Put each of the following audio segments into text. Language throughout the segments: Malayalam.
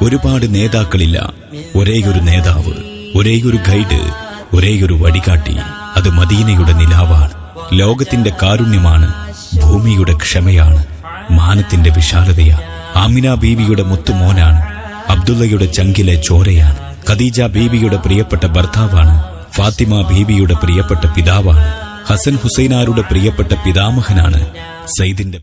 ഒരുപാട് നേതാക്കളില്ല, ഒരേയൊരു നേതാവ്, ഒരേയൊരു ഗൈഡ്, ഒരേയൊരു വഴികാട്ടി. അത് മദീനയുടെ നിലാവാണ്, ലോകത്തിന്റെ കാരുണ്യമാണ്, ഭൂമിയുടെ ക്ഷമയാണ്, മാനത്തിന്റെ വിശാലതയാണ്. ആമിന ബീവിയുടെ മുത്തുമോനാണ്, അബ്ദുള്ളയുടെ ചങ്കിലെ ചോരയാണ്, ഖദീജ ബീവിയുടെ പ്രിയപ്പെട്ട ഭർത്താവാണ്, ഫാത്തിമ ബീവിയുടെ പ്രിയപ്പെട്ട പിതാവാണ്, ഹസൻ ഹുസൈനാരുടെ പ്രിയപ്പെട്ട പിതാമഹനാണ്, സയ്യിദിന്റെ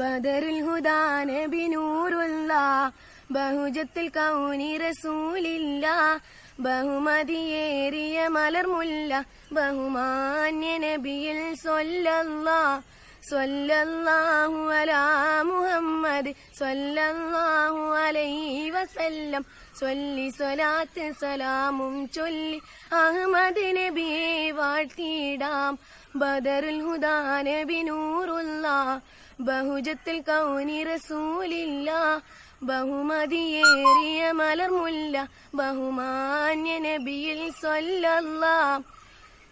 ബദറുൽ ഹുദാ നബി നൂറുല്ലാഹ് ബഹുജത്തുൽ കൗനി റസൂലില്ലാഹ് ബഹുമതിയേറിയ മലർമുല്ല ബഹുമാന്യ നബിയിൽ സ്വല്ലല്ലാഹു അലാ മുഹമ്മദ് സ്വല്ലല്ലാഹു അലൈഹി വസല്ലം സ്വലാത്ത് സലാമും ചൊല്ലി അഹ്മദ് നബിയെ വാഴ്ത്തിടാം. ബദറുൽ ഹുദാ നബി നൂറുല്ലാഹ് ബഹുജത്തുൽ കൗനി റസൂലില്ലാഹ് ബഹുമതിയേറിയ മലർമുല്ല ബഹുമാന്യ നബിയിൽ സ്വല്ലല്ലാഹ്.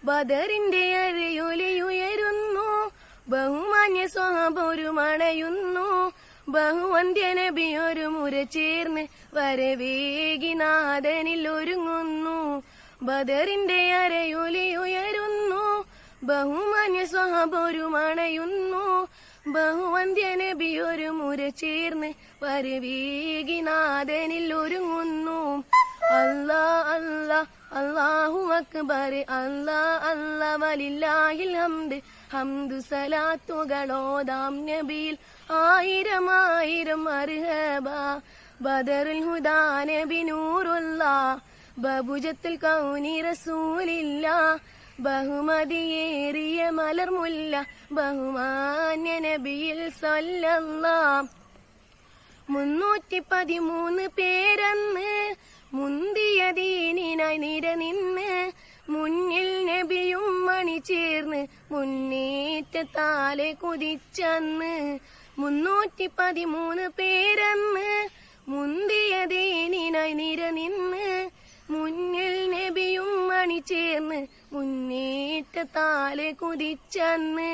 ബദറിന്റെ അരയൊലിയുയരുന്നു, ബഹുമാന്യ സ്വഹാബൊരു മണയുന്നു, ബഹുവന്ധ്യ നബി ഒരു മുര ചേർന്ന് വരവേഗി നാഥനിൽ ഒരുങ്ങുന്നു. ബദറിന്റെ അരയൊലിയുയരുന്നു, ബഹുമാന്യ സ്വഹാബൊരു മണയുന്നു, ബഹുവന്ധ്യ നബി ഒരു മുര ചേർന്ന് വരവേഗി നാഥനിൽ ഒരുങ്ങുന്നു. അല്ലാ അല്ലാ അല്ലാഹു അക്ബർ, അല്ലാ അല്ലാ വലില്ലാഹിൽ ഹംദ്. ഹംദു സലാത്തുകളോതാം നബിയിൽ ആയിരം ആയിരം മർഹബ. ബദറുൽ ഹുദാ നബി നൂറുല്ലാഹ് ബഹുജത്തുൽ കൗനി റസൂലില്ലാഹ് ബഹുമതിയേറിയ മലർമുല്ല ബഹുമാന്യ നബിയിൽ സ്വല്ലല്ലാഹ്. 313 പേരന്ന് മുന്തിയ ദീനിനായി നിരനിന്ന്, മുന്നിൽ നബിയും മണി ചേർന്ന് മുന്നേറ്റത്താലെ കുതിച്ചന്ന്. 313 പേരന്ന് മുന്തിയ ദീനിനായി നിരനിന്ന്, മുന്നിൽ നബിയും മണി ചേർന്ന് മുന്നേറ്റത്താലെ കുതിച്ചന്ന്.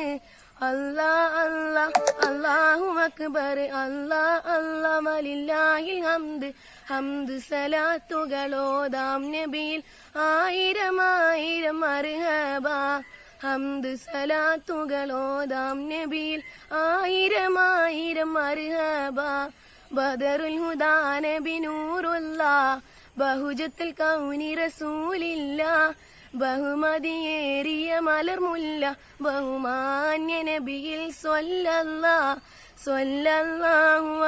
അല്ലാ അല്ലാ അല്ലാഹു അക്ബർ, അല്ലാ അല്ലാ വലില്ലാഹിൽ ഹംദ്. ഹംദ് സലാത്തുകളോതാം നബിയിൽ ആയിരം ആയിരം മർഹബ. ഹംദ് സലാത്തുകളോതാം നബിയിൽ ആയിരം ആയിരം മർഹബ. ബദറുൽ ഹുദാ നബി നൂറുല്ലാഹ് ബഹുജത്തുൽ കൗനി റസൂലില്ലാഹ് ബഹുമതിയേറിയ മലർമുല്ല ബഹുമാന്യ നബിയിൽ സ്വല്ലല്ലാഹു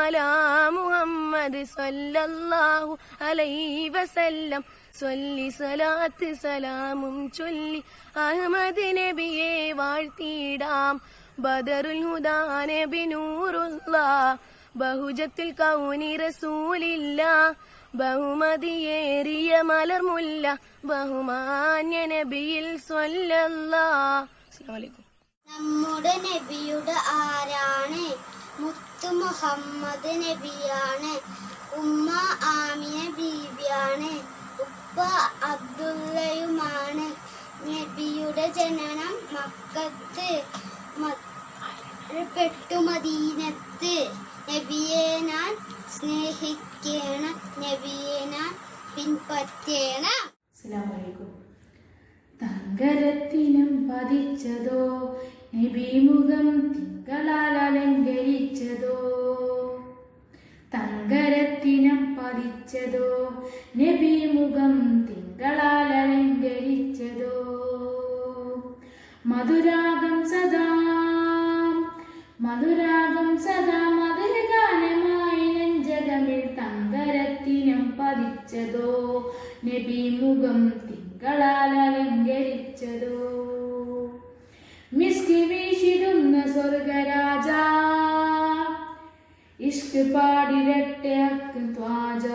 അലാ മുഹമ്മദ് സ്വല്ലല്ലാഹു അലൈഹി വസല്ലം സ്വലാത്ത് സലാമും ചൊല്ലി അഹ്മദ് നബിയെ വാഴ്ത്തിടാം. ബദറുൽ ഹുദാ നബി നൂറുല്ലാഹ് ബഹുജത്തുൽ കൗനി റസൂലില്ലാഹ് ബഹുമതിയേറിയ മലർമുല്ല ബഹുമാന്യ നബിയിൽ സ്വല്ലല്ലാഹ്. അസ്സലാമു അലൈക്കും. നമ്മുടെ നബിയുടെ ആരാണ്? മുത്തു മുഹമ്മദ് നബിയാണ്. ഉമ്മ ആമിന ബീവിയാണ്. ഉപ്പ അബ്ദുള്ളയുമാണ്. നബിയുടെ ജനനം മക്കത്ത്, മദീനത്ത്. നബിയെ ഞാൻ സ്നേഹിക്കണം, നബിയെ ഞാൻ പിൻപറ്റണം. അസ്സലാമു അലൈക്കും. തങ്കരത്തിനം പതിച്ചതോ നബി മുഖം തിങ്കളാൽ അലങ്കരിച്ചതോ. തങ്കരത്തിനം പതിച്ചതോ നബി മുഖം തിങ്കളാൽ അലങ്കരിച്ചതോ. മധുരാഗം സദാ മധുരാഗം സദാ മധുരഗാനമായി നെഞ്ചകമിൽ തങ്കരത്തിനം പതിച്ചതോ നബി മുഖം തിങ്കളാൽ അലങ്കരിച്ചതോ. മിസ്ക് വീശിടുന്ന സ്വർഗരാജ, ഇഷ്ക് പാടിരട്ടെ ഹക്ക് ത്വാജ.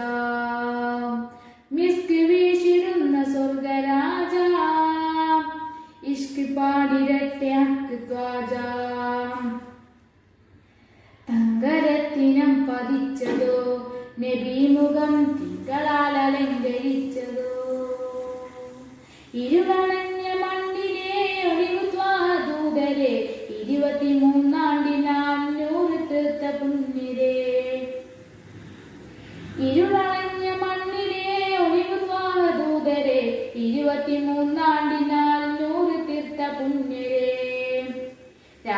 മിസ്ക് വീശിടുന്ന സ്വർഗരാജ, ഇഷ്ക് പാടിരട്ടെ ഹക്ക് ത്വാജ. തങ്കരത്തിനം പതിച്ചതോ നബി മുഖം തിങ്കളാൽ അലങ്കരിച്ചതോ. ഇരുവണഞ്ഞ മണ്ണിലെ ഒളിവു ത്വാദൂതരെ 23 ആണ്ടിനാം നൂറ് തീർത്ത പുണ്യരേ.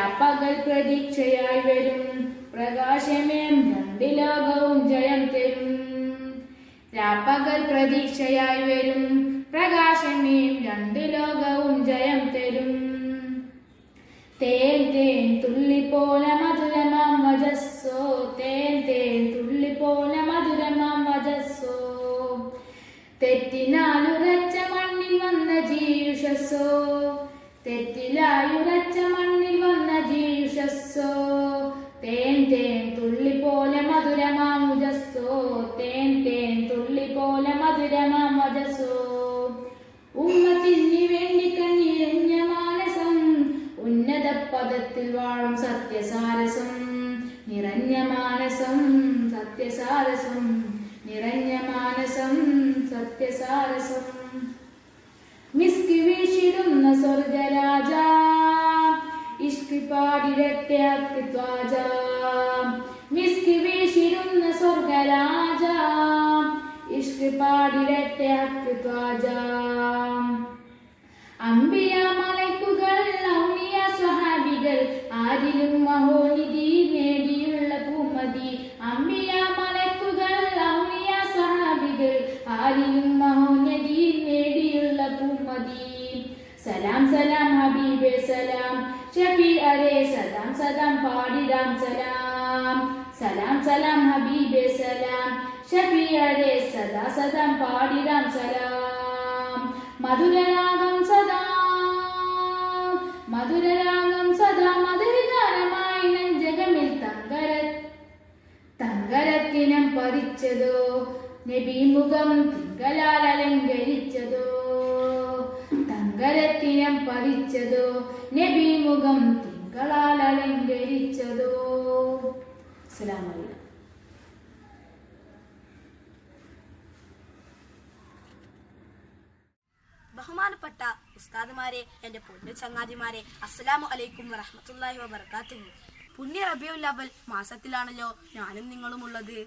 രാപ്പകൽ പ്രതീക്ഷയായി വരും പ്രകാശമേം രണ്ട് ലോകവും ജയം തരും. രാപ്പകൽ പ്രതീക്ഷയായി വരും പ്രകാശമേം രണ്ട് ലോകവും ജയം തരും. തേൻ തേൻ തുള്ളി പോലെ മധുരമാം വജസ്സോ, തേൻ തേൻ തുള്ളി പോലെ മധുരമാം വജസ്സോ, തെറ്റിനാലുറച്ച മണ്ണിൽ വന്ന ജീയുഷസ്സോ, തെറ്റിലായുറച്ച മണ്ണിൽ വന്ന ജീയുഷസ്സോ, തേൻ തേൻ തുള്ളി പോലെ മധുരമാം വജസ്സോ, തേൻ തേൻ തുള്ളി പോലെ മധുരമാം വജസ്സോ. ഉമ്മത്തിന് വേണ്ടി കണ്ണീരഞ്ഞ മാനസം, ഉന്നത പദത്തിൽ വാഴും സത്യസാരസം, നിറഞ്ഞ മാനസം സത്യസാരസം, നിറഞ്ഞ മാനസം സത്യസാരസം. മിസ്കി വീശിടുന്ന സ്വർഗരാജ, ഇഷ്കി പാടിരട്ടെ അക്വാജ, മിസ്കി വീശിടുന്ന സ്വർഗരാജ, ഇഷ്കി പാടിരട്ടെ അക്വാജ. അമ്പിയ മലക്കുകൾ ഔലിയ സ്വഹാബികൾ ആരിലും മഹോനിധി നേടിയുള്ള പൂമതി. അമ്പിയ മലക്കുകൾ ഔലിയ സ്വഹാബികൾ ആരിലും മഹോനിധി നേടിയുള്ള പൂമതി. സലാം സലാം ഹബീബേ സലാം ഷഫീ അരേ സദാം സദാം പാടിടാം സലാം. സലാം സലാം ഹബീബേ സലാം ഷഫീ അരേ സദാ സദാം പാടിടാം സലാം. മധുരരാഗം സദാ മധുരരാഗം സദാ മധുരഗാനമായി നെഞ്ചകമിൽ തങ്കരത്തിനം പതിച്ചതോ, നബി മുഖം തിങ്കളാൽ അലങ്കരിച്ചതോ, തങ്കരത്തിനം പതിച്ചതോ, നബി മുഖം തിങ്കളാൽ അലങ്കരിച്ചതോ. അസ്സലാമു അലൈക്കും. ബഹുമാനപ്പെട്ട ഉസ്താദുമാരെ, എൻ്റെ പൊന്നു ചങ്ങാതിമാരെ, അസ്സലാമു അലൈക്കും വറഹ്മത്തുള്ളാഹി വബറകാതുഹു. പുണ്യ റബീഉൽ അവ്വൽ മാസത്തിലാണല്ലോ ഞാനും നിങ്ങളും ഉള്ളത്.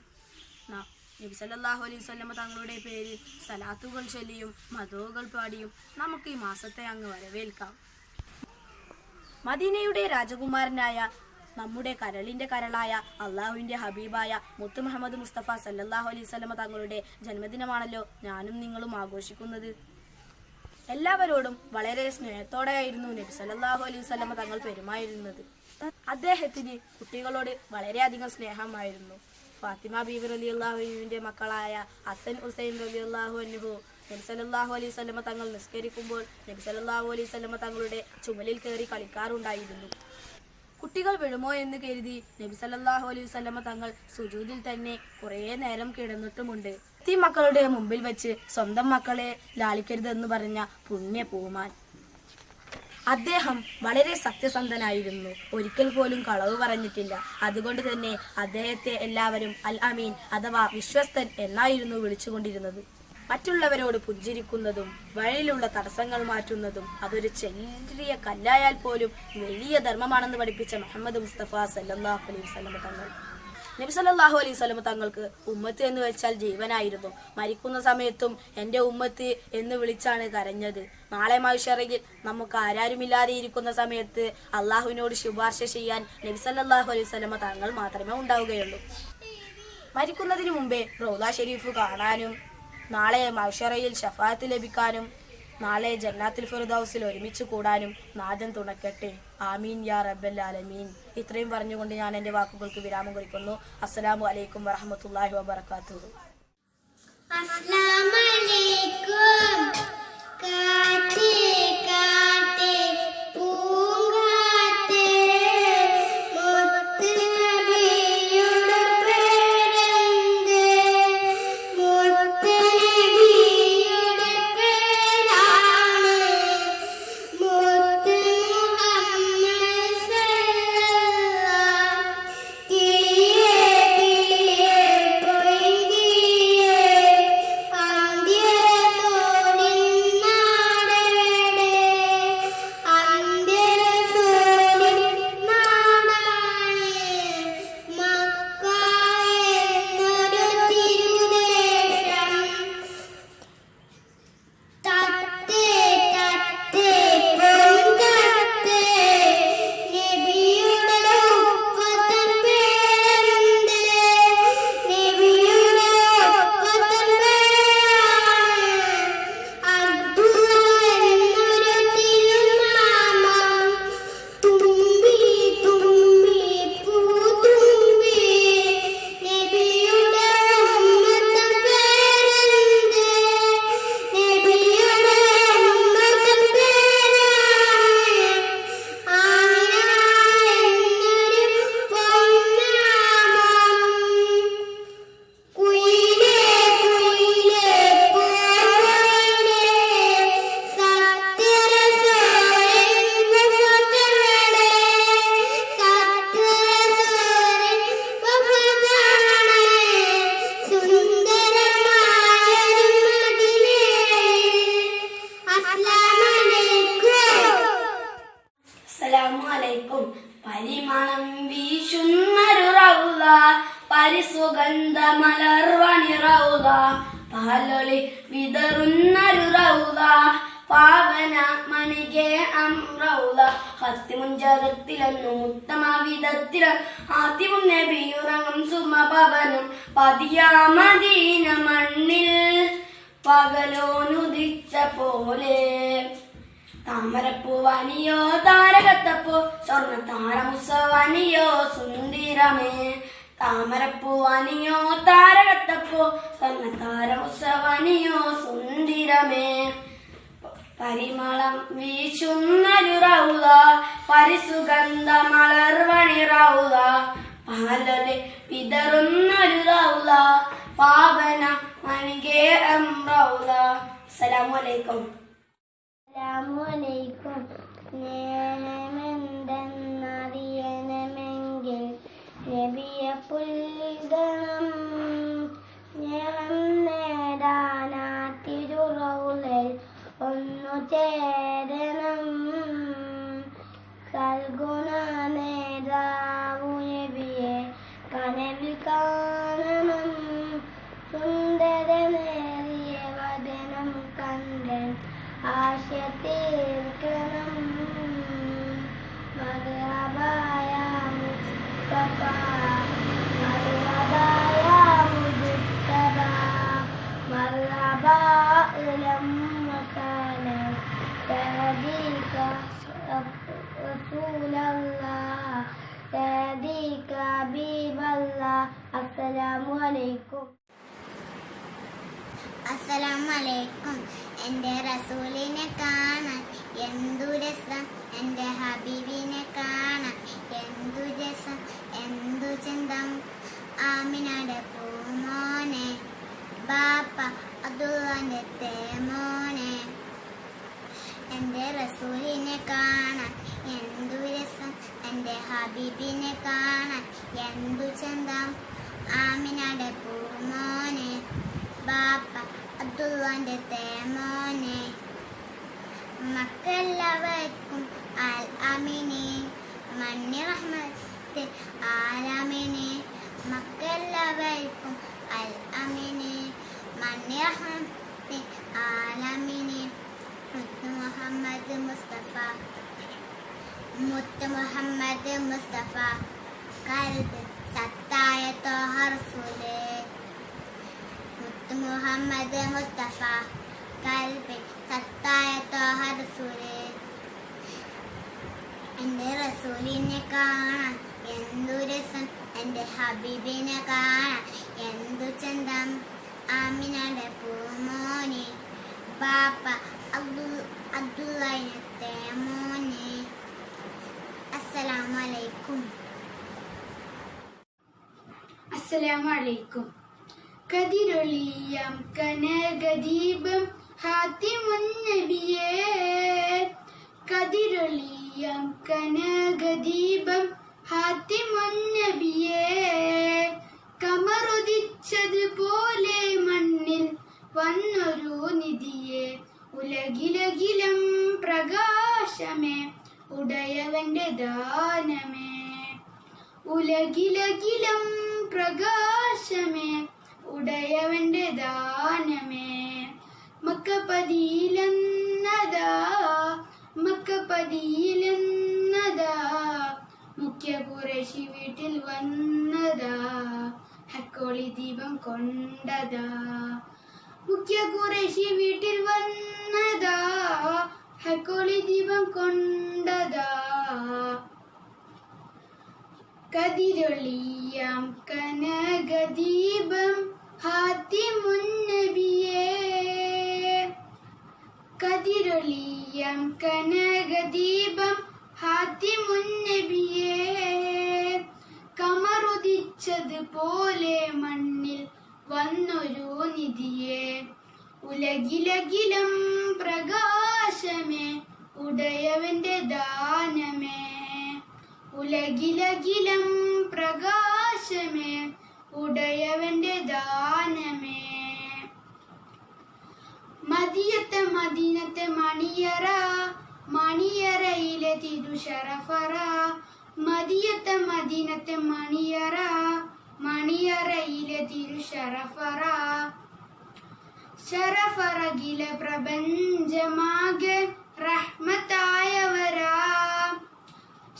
നബി സല്ലല്ലാഹു അലൈഹി വസല്ലമ തങ്ങളുടെ പേരിൽ സലാത്തുകൾ ചൊല്ലിയും മദൂകൾ പാടിയും നമുക്ക് ഈ മാസത്തെ അങ്ങ് വരവേൽക്കാം. മദീനയുടെ രാജകുമാരനായ നമ്മുടെ കരളിന്റെ കരളായ അള്ളാഹുവിന്റെ ഹബീബായ മുത്ത് മുഹമ്മദ് മുസ്തഫ സല്ലല്ലാഹു അലൈഹി വസല്ലമ തങ്ങളുടെ ജന്മദിനമാണല്ലോ ഞാനും നിങ്ങളും ആഘോഷിക്കുന്നത്. എല്ലാവരോടും വളരെ സ്നേഹത്തോടെയായിരുന്നു നബി സല്ലല്ലാഹു അലൈഹി വസല്ലമ തങ്ങൾ പെരുമാറുന്നത്. അദ്ദേഹത്തിന് കുട്ടികളോട് വളരെയധികം സ്നേഹമായിരുന്നു. ഫാത്തിമ ബീവി റളിയല്ലാഹു അൻഹുവിന്റെ മക്കളായ ഹസൻ ഹുസൈൻ റളിയല്ലാഹു അൻഹു നബി സല്ലല്ലാഹു അലൈഹി വസല്ലമ തങ്ങൾ നിസ്കരിക്കുമ്പോൾ നബി സല്ലല്ലാഹു അലൈഹി വസല്ലമ തങ്ങളുടെ ചുമലിൽ കയറി കളിക്കാറുണ്ടായിരുന്നു. കുട്ടികൾ വിടുമോ എന്ന് കരുതി നബി സല്ലല്ലാഹു അലൈഹി വസല്ലമ തങ്ങൾ സുജൂദിൽ തന്നെ കുറേ നേരം കിടന്നിട്ടുമുണ്ട്. ഈ മക്കളുടെ മുമ്പിൽ വെച്ച് സ്വന്തം മക്കളെ ലാളിക്കരുതെന്ന് പറഞ്ഞ പുണ്യ പൂമാൻ. അദ്ദേഹം വളരെ സത്യസന്ധനായിരുന്നു. ഒരിക്കൽ പോലും കളവ് പറഞ്ഞിട്ടില്ല. അതുകൊണ്ട് തന്നെ അദ്ദേഹത്തെ എല്ലാവരും അൽ അമീൻ അഥവാ വിശ്വസ്തൻ എന്നായിരുന്നു വിളിച്ചുകൊണ്ടിരുന്നത്. മറ്റുള്ളവരോട് പുഞ്ചിരിക്കുന്നതും വഴിയിലുള്ള തടസ്സങ്ങൾ മാറ്റുന്നതും അതൊരു ചെറിയ കല്ലായാൽ പോലും വലിയ ധർമ്മമാണെന്ന് പഠിപ്പിച്ച മുഹമ്മദ് മുസ്തഫ സല്ലല്ലാഹു അലൈഹി വസല്ലം തങ്ങൾ. നബി സല്ലല്ലാഹു അലൈഹി വസല്ലം തങ്ങൾക്ക് ഉമ്മത്ത് എന്ന് വെച്ചാൽ ജീവനായിരുന്നു. മരിക്കുന്ന സമയത്തും എൻ്റെ ഉമ്മത്ത് എന്ന് വിളിച്ചാണ് കരഞ്ഞത്. നാളെ മഹ്ശറിൽ നമുക്ക് ആരാരുമില്ലാതെ ഇരിക്കുന്ന സമയത്ത് അള്ളാഹുവിനോട് ശുപാർശ ചെയ്യാൻ നബി സല്ലല്ലാഹു അലൈഹി വസല്ലം തങ്ങൾ മാത്രമേ ഉണ്ടാവുകയുള്ളൂ. മരിക്കുന്നതിന് മുമ്പേ റൗള ഷരീഫ് കാണാനും നാളെ മഹ്ശറയിൽ ശഫാഅത്ത് ലഭിക്കാനും നാളെ ജന്നാത്തുൽ ഫിർദൗസിൽ ഒരുമിച്ച് കൂടാനും നാഥൻ തുണക്കട്ടെ. ആമീൻ യാ റബ്ബൽ ആലമീൻ. ഇത്രയും പറഞ്ഞുകൊണ്ട് ഞാൻ എൻ്റെ വാക്കുകൾക്ക് വിരാമം കുറിക്കുന്നു. അസ്സലാമു അലൈക്കും വറഹ്മത്തുള്ളാഹി വബറകാതുഹു. അസ്സലാമു അലൈക്കും. കാറ്റേ കാറ്റേ പൂങ്കാറ്റേ മുത്ത് നബിയുടെ പേരെന്തേ മുത്ത് നബിയുടെ പേരാണ് മുത്ത് മുഹമ്മദ് സല്ലല്ലാഹു കിളിയേ കിളിയേ കൊയ്കിയേ അന്ത്യ തോന്നിന്നാ അസ്സലാമു അലൈക്കും. പരിമളം വീശുന്നൊരു റൗള, പരിസുഗന്ധ മലർവണി റൗള, പാലൊളി വിതറുന്നൊരു റൗള, പാവന മണികെ റൗള, ഹത്തിമുഞ്ചരത്തിലെന്നും ഉത്തമ വിധത്തിലും ആദ്യവും നബിയുറങ്ങും സുമഭവനം പതിയാ മദീന മണ്ണിൽ പകലോനുദിച്ച പോലെ. താമരപ്പൂവാനിയോ താരകത്തപ്പോ സ്വർണ്ണ താരമുസവാനിയോ സുന്ദരമേ. താമരപ്പൂവാനിയോ താരകത്തപ്പോ സ്വർണ്ണ താരമുസവാനിയോ സുന്ദരമേ. പരിമളം വീശുന്നൊരു റൗള, പരിസുഗന്ധ മലർവണി റൗള, പാലൊലി വിതറുന്നൊരു റൗള, പാവന മണികേ റൗള. അസ്സലാമു അലൈക്കും. അസ്സലാമലൈക്കും. സ്നേഹമെന്തെന്നറിയണമെങ്കിൽ നബിയെ പുൽകണം. സ്നേഹം നേടാനാ തിരുറൗളയിൽ ഒന്നു ചേരണം. സൽഗുണ നേതാവു നബിയെ കനവിൽ കാണണം. സുന്ദരമേറിയ വദനം കണ്ടൻ ആശ തീർക്കണം. മർഹബായ മുസ്തഫ, മർഹബായ മുജ്തബ, മർഹബാ ഇലം വസലം സദീക റസൂലല്ലാഹ് സദീക ഹബീബല്ലാഹ്. അസ്സലാമു അലൈക്കും. അസ്സലാമലൈക്കും. എൻ്റെ റസൂലിനെ കാണാൻ എന്തു രസം, എൻ്റെ ഹബീബിനെ കാണാൻ എന്തു രസം, എന്തു ചന്തം. ആമിനയുടെ പൂമോനെ, ബാപ്പ അബ്ദുള്ളാന്റെ തേമോനെ. എൻ്റെ റസൂലിനെ കാണാൻ എന്തു രസം, എൻ്റെ ഹബീബിനെ കാണാൻ എന്തു ചന്തം. ആമിനയുടെ പൂമോനെ, ബാപ്പ അബ്ദുള്ളാന്റെ തേമോനെ. മക്കളെല്ലാവർക്കും അൽ അമിനെ, മന്നി റഹ്മത്ത് ആലമിനെ. മക്കളെല്ലാവർക്കും അൽ അമിനെ, മന്നി റഹ്മത്ത് ആലമിനെ. മുത്ത് മുഹമ്മദ് മുസ്തഫ, മുത്ത് മുഹമ്മദ് മുസ്തഫ, കൽബ് സത്തായ ത്വഹ റസൂലേ. മുത്ത് മുഹമ്മദ് മുസ്തഫ, കൽബ് സത്തായ ത്വഹ റസൂലേ. എൻ്റെ റസൂലിനെ കാണാൻ എന്തു രസം, എൻ്റെ ഹബീബിനെ കാണാൻ എന്തു ചന്തം. ആമിനയുടെ പൂമോനെ, ബാപ്പ അബ്ദുള്ളാന്റെ തേമോനെ. അസ്സലാമു അലൈക്കും. അസ്സലാമു അലൈക്കും. കതിരൊളിയാം കനകദീപം ഹാത്തിമുൻ നബിയേ. കതിരൊളിയാം കനകദീപം ഹാത്തിമുൻ നബിയേ. കമറുദിച്ചതുപോലെ മണ്ണിൽ വന്നൊരു നിധിയെ. ഉലകിലകിലം പ്രകാശമേ ഉടയവന്റെ ദാനമേ. ഉലകിലകിലം പ്രകാശമേ ഉടയവന്റെ ദാനമേ. മക്കപതിയിലെന്നതാ, മക്കപതിയിലെന്നതാ, മുഖ്യ ഖുറൈശി വീട്ടിൽ വന്നതാ, ഹക്കോളി ദീപം കൊണ്ടതാ. മുഖ്യ ഖുറൈശി വീട്ടിൽ വന്നതാ, ഹക്കോളി ദീപം കൊണ്ടതാ. കതിരൊളിയാം കനകദീപം ഹാത്തിമുൻ നബിയേ. കതിരൊളിയാം കനകദീപം ഹാത്തിമുൻ നബിയേ. കമറുദിച്ചതുപോലെ മണ്ണിൽ വന്നൊരു നിധിയെ. ഉലകിലകിലം പ്രകാശമേ ഉടയവന്റെ ദാനമേ. ഉലകിലകിലം പ്രകാശമേ ഉടയവന്റെ ദാനമേ. മദിയത്തെ മദീനത്തെ മണിയറ മണിയറയിലെ തിരുശറഫറ മദിയത്തെ മദീനത്തെ മണിയറ മണിയറയിലെ തിരുശറഫറ ശറഫറകില പ്രപഞ്ചമാകെ റഹ്മത്തായവരാ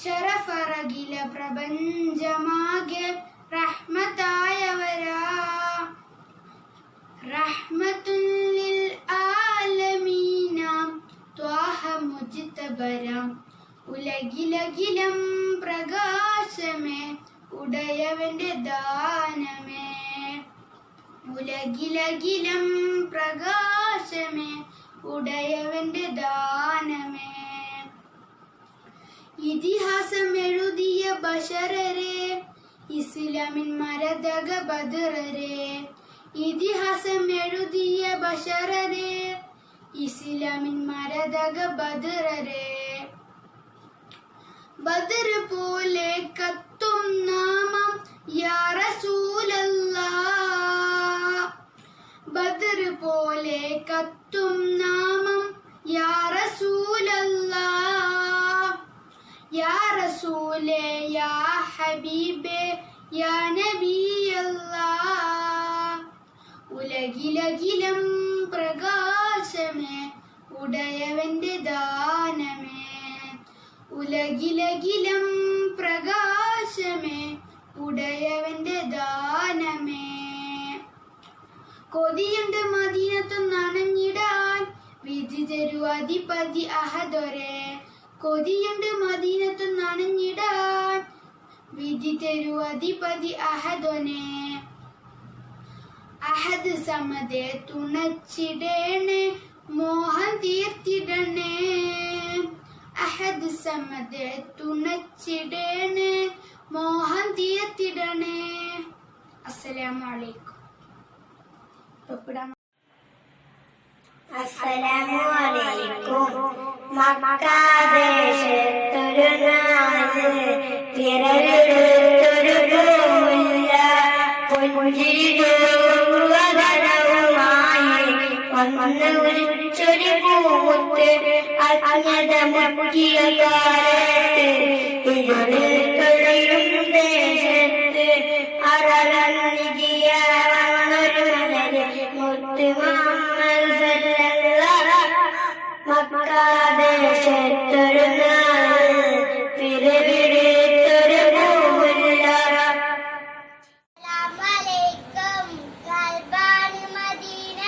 ശറഫറകില പ്രപഞ്ചമാകെ റഹ്മത്തായവരാ റഹ്മത്തുൽ ലിൽ ആലമീന ത്വാഹ മുജ്തബര ഉലകിലകിലം പ്രകാശമേ ഉടയവന്റെ ദാനമേ ഉലകിലകിലം പ്രകാശമേ ഉടയവന്റെ ദാനമേ ഇതിഹാസം എഴുതിയ ബശറരെ ഇസ്ലാമിൻ മരതക ബദറരെ ഇതിഹാസം എഴുതിയ ബശറരെ ഇസ്ലാമിൻ മരതക ബദറരെ ബദർ പോലെ കത്തും നാമം യാ റസൂലല്ലാഹ് ബദർ പോലെ കത്തും നാമം യാ റസൂലല്ലാഹ് യാ റസൂലേ യാ ഹബീബേ യാ നബിയല്ലാഹ് ഉലകിലകിലം പ്രകാശമേ ഉടയവന്റെ ദാനമേ ഉലകിലകിലം പ്രകാശമേ ഉടയവന്റെ ദാനമേ കൊതിയുണ്ട് മദീനത്തു നനഞ്ഞിടാൻ വിധി തരൂ അധിപതി അഹദൊരെ കൊതിയുണ്ട് മദീനത്തു നനഞ്ഞിടാൻ വിധി തരൂ അധിപതി അഹദൊനെ അഹദ് സമതെ തുണച്ചിടേണേ മോഹം തീർത്തിടണേ അഹദ് സമതെ തുണച്ചിടേണേ മോഹം തീർത്തിടണേ. അസ്സലാമു അലൈക്കും. അസ്സലാമു അലൈക്കും. മക്കാദേശത്തൊരു നാട് തിരഞ്ഞെടുത്തൊരു പൂമുല്ല പുഞ്ചിരികളുമായി വന്ന് വിളിച്ചൊരു പൂമുത്ത് അജ്ഞത മുക്കിയ കാലത്ത് ദേശത്ത് അറങ്ങിയ വന്നൊരു മലര് മുത്ത് മുഹമ്മദ് മക്കാദേശത്തൊരു നാട് തിരഞ്ഞെടുത്തൊരു പൂമുല്ല. അസ്സലാമലൈക്കും. കൽബാണ് മദീന,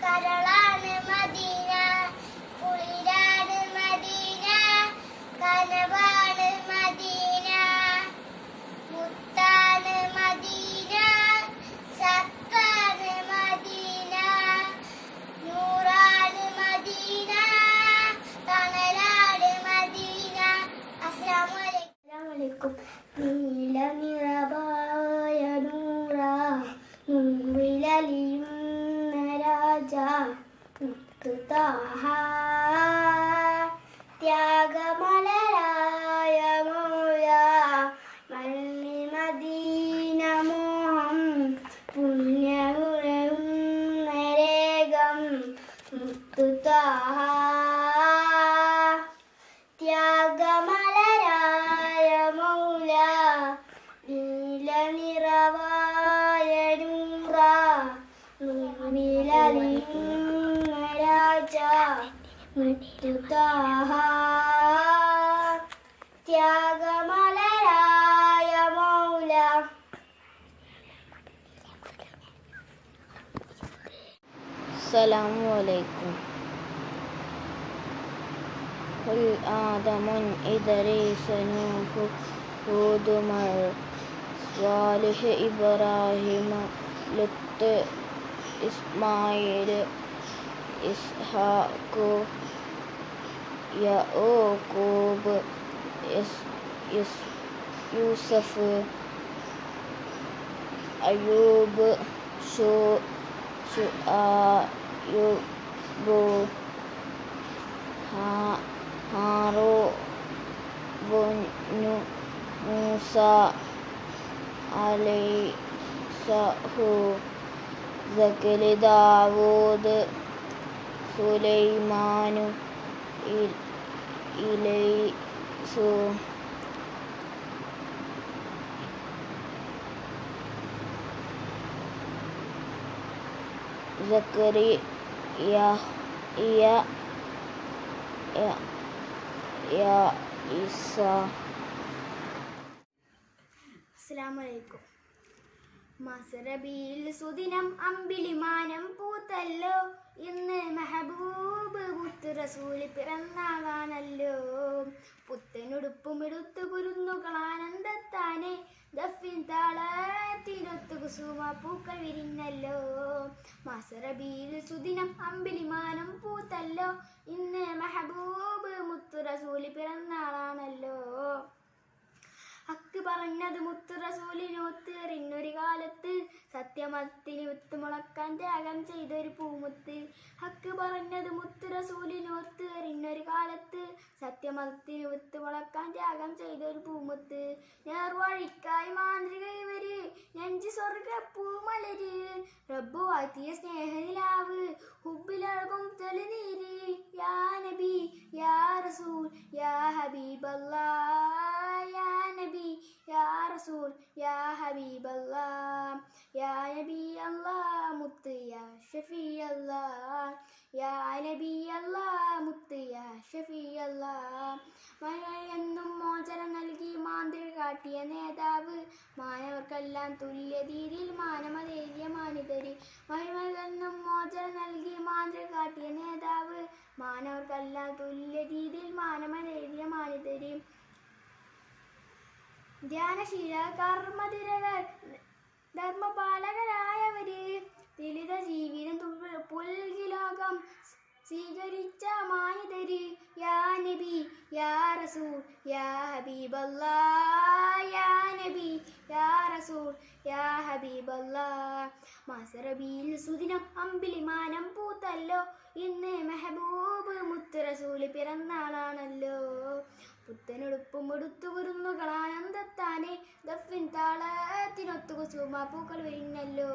കരളാണ് മദീന, കുളിരാണ് മദീന, കനവാണ് മദീന, മുത്താണ് മദീന, സത്താണ് മദീന, നൂറാണ് മദീന, തണലാണ് മദീന. അസ്സലാമലൈക്കും. നീലനിറവായ നൂറ മുൻപിലലിയുന്ന രാജ മുത്തുതാഹ ത്യാഗമലരായ മൗല മല്ലി മദീന മോഹം പുണ്യമുറയുന്ന രേഖം മുത്തുതാഹ ത്യാഗമലരായ മൗല നീലനിറവായ നൂറ നൂറിലലിയുന്ന രാജ മുത്തുതാഹ ത്യാഗമലരായ മൗല. السلام عليكم. قل آدم إدريس نوح هود صالح إبراهيم لوط إسماعيل إسحاق يعقوب يوسف أيوب شعيب هارون موسى عليه زكريا داود سليمان ഇലൈസു സക്കരിയ ഇസ. അസ്സലാമലൈക്കും. മസ്റബിയിൽ സുദിനം അമ്പിളിമാനം പൂത്തല്ലോ, ഇന്ന് മെഹബൂബ് മുത്ത് റസൂല് പിറന്നാളാണല്ലോ. പുത്തനുടുപ്പും എടുത്തു കുരുന്നുകളാനന്ദത്താനെ, ദഫിൻ താളത്തിനൊത്തു കുസുമ പൂക്കൾ വിരിഞ്ഞല്ലോ. മസ്റബിയിൽ സുദിനം അമ്പിളിമാനം പൂത്തല്ലോ, ഇന്ന് മെഹബൂബ് മുത്ത് റസൂല് പിറന്നാളാണല്ലോ. ഹക്ക് പറഞ്ഞത് മുത്ത് റസൂലിനൊത്ത് എറിഞ്ഞൊരു കാലത്ത്, സത്യമത്തിന് വിത്ത് മുളക്കാൻ ത്യാഗം ചെയ്തൊരു പൂമുത്ത്. ഹക്ക് പറഞ്ഞത് മുത്ത് റസൂലിനൊത്ത് എറിഞ്ഞൊരു കാലത്ത്, സത്യമതത്തിന് വിത്ത് മുളക്കാൻ ത്യാഗം ചെയ്തൊരു പൂമുത്ത്. നേർവഴിക്കായി മാന്ത്രിക ഇവര്, നെഞ്ച് സ്വർഗ പൂമലര്, റബ്ബു വാഴ്ത്തിയ സ്നേഹനിലാവ്, ഹുബിലഴകും തെളിനീര്. യാ നബി യാ റസൂൽ യാ ഹബീബല്ലാ, യാ നബി യാ റസൂൽ യാ ഹബീബല്ലാ, യാ നബി അല്ലാ മുത്ത് യാ ഷഫീ അല്ലാ, യാ നബി അല്ലാ മുത്ത് യാ ഷഫീ അല്ലാ. മഴയെന്നും മോചനം നൽകി മാന്ത്രിക കാട്ടിയ നേതാവ്, മാനവർക്കെല്ലാം തുല്യതീതിയിൽ മാനമതേറിയ മാനിതര്. മഹിമയെന്നും മോചനം നൽകി മാന്ത്രിക കാട്ടിയ നേതാവ്, മാനവർക്കെല്ലാം തുല്യതീതിയിൽ മാനമതേറിയ മാനിതര്. ധ്യാനശീല കർമ്മതിരകൾ ധർമ്മപാലകരായവര്, ദളിത ജീവിതം പുൽകി ലോകം സ്വീകരിച്ച മാനിതര്. യാ നബി യാ റസൂൽ യാ ഹബീബല്ലാ, യാ നബി യാ റസൂൽ യാ ഹബീബല്ലാ. മസ്റബിയിൽ സുദിനം അമ്പിളിമാനം പൂത്തല്ലോ, ഇന്ന് മെഹബൂബ് മുത്ത് റസൂല് പിറന്നാളാണല്ലോ. പുത്തനുടുപ്പും എടുത്തു കുരുന്നുകളാനന്ദത്താനെ, ദഫിൻ താളത്തിനൊത്തു കുസുമ പൂക്കൾ വിരിഞ്ഞല്ലോ.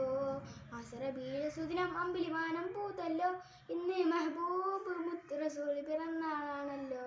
മസ്റബിയിൽ സുദിനം അമ്പിളിമാനം പൂത്തല്ലോ, ഇന്ന് മെഹബൂബ് മുത്ത് റസൂല് പിറന്നാളാണല്ലോ.